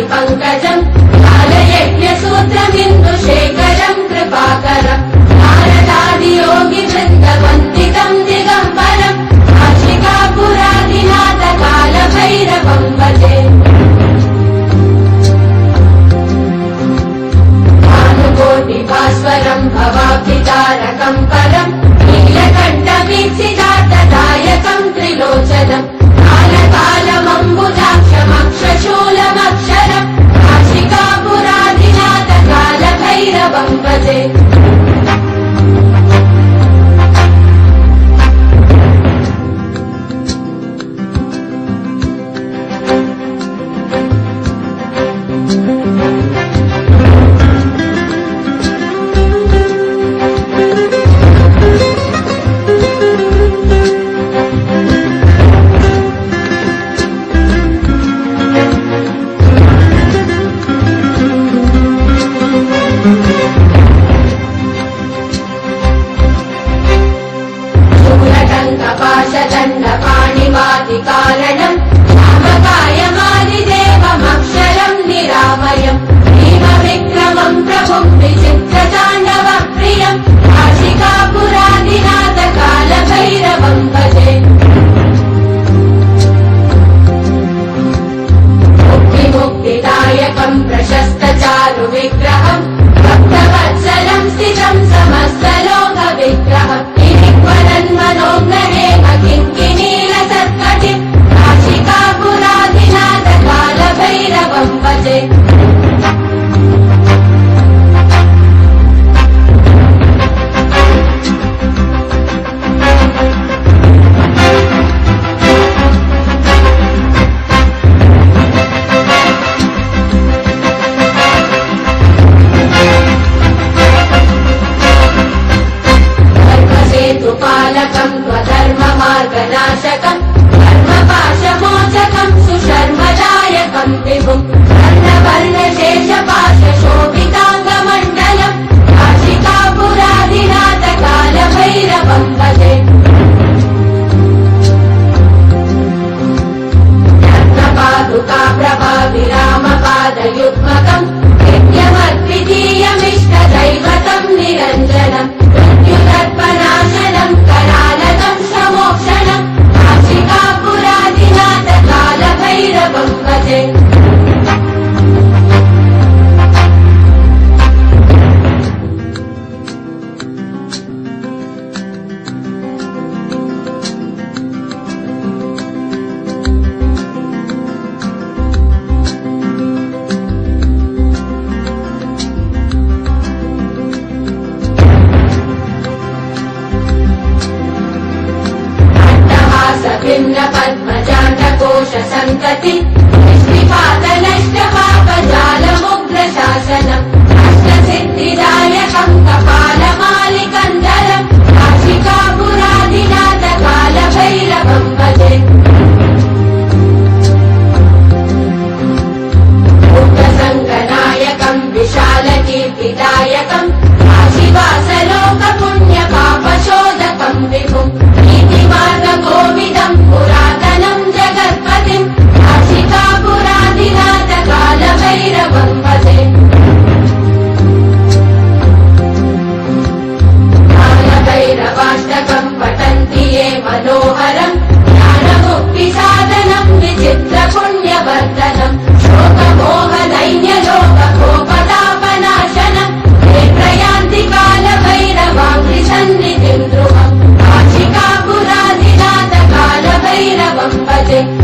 पंकजम् कालयज्ञसूत्रमिन्दुशेखरम् कृपाकरम् नारदादियोगि वृन्दवन्दितम् दिगम्बरम् काशिकापुरादिनाथ कालभैरवम् भजे भानुकोटिभास्वरम् भवाब्धितारकम् परम् नीलकण्ठवीक्षितार्थदायकम् त्रिलोचनम् कालकालमम्बुजाक्षमक्षशूलमक्षरम् काशिकापुरादिनाथ कालभैरवम् भजे कारणम् नामकायमादिदेवमक्षरम् निरामयम् भीमविक्रमम् प्रभुम् विचित्रताण्डव प्रियम् काशिकापुरादिनाथ कालभैरवम् भजे मुक्तिदायकम् प्रशस्तचारु विग्रहम् भक्तवत्सलम् स्थितम् समस्तलोकविग्रहम् मनोज्ञहेम किङ्किणीलसत्कटिम् काशिकापुरादिनाथ कालभैरवम् भजे धर्ममार्गनाशकम् धर्मपाशमोचकम् सुशर्मदायकम् विभुम् वर्णवर्णशेषपाशशोभिताङ्गमण्डलम् काशिकापुरादिनाथ कालभैरवम् भजे रत्नपादुका प्रभाविरामपादयुग्मकम् यज्ञमद्वितीयमिष्टदैवतम् निरञ्जनम् मृत्युदर्पनाशनम् करालकम् समोक्षणम् काशिकापुरादिनाथ कालभैरवम् भजे भिन्न पद्मजाण्डकोश सन्तति निष्ठिपातनष्टपापजालमुग्रशासनम् अष्टसिद्धिदायकम् कपालमालिकन्दरम् काशिकापुरादिनाथ कालभैरवम् भजे मुक्तसङ्गनायकम् विशालकीर्तिदायकम् काशीवासलोकपुण्यपापशोधकम् विभुम् नीतिमार्गगोविदम् पुरातनम् जगत्पतिम् काशिकापुरादिनाथ कालभैरवम् भजे कालभैरवाष्टकम् पठन्ति ये मनोहरम् ज्ञानमुक्तिसाधनम् विचित्रपुण्यवर्धनम् शोकमोहदैन्यलोककोपतापनाशनम् हे प्रयान्ति कालभैरवम् भजे